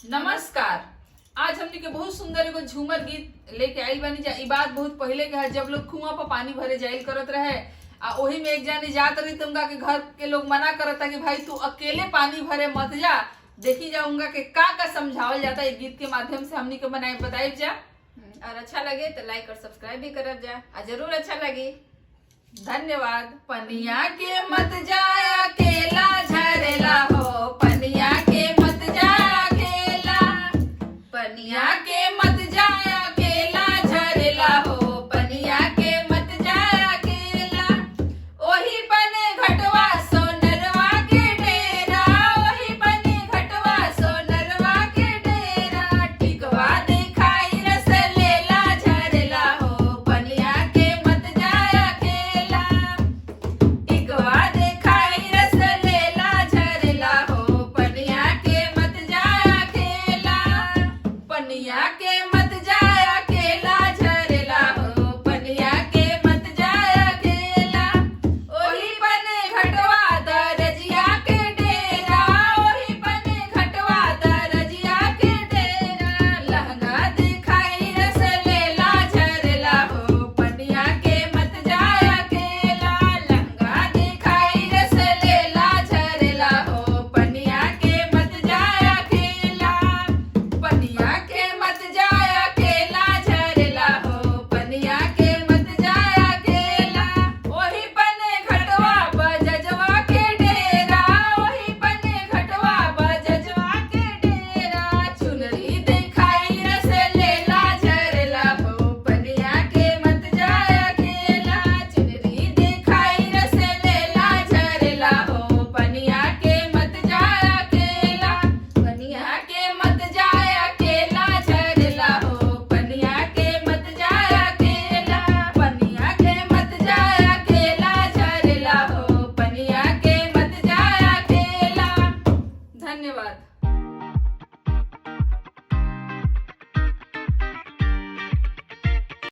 नमस्कार। आज हमने के बहुत सुंदर एगो झूमर गीत लेके आइल बानी। ई बात बहुत पहले के है, जब लोग कुआं पर पानी भरे जाइल करत रहे आ ओही में एक जानी जात रही तो उनका के घर के लोग मना करता कि भाई तू अकेले पानी भरे मत जा। देखी जा उनका के का समझावल जाता है गीत के माध्यम से हमनी के बताई जा। और अच्छा लगे तो लाइक और सब्सक्राइब भी करब जा। जरूर अच्छा लगे। धन्यवाद। पनिया के मत जाया अकेला झरेला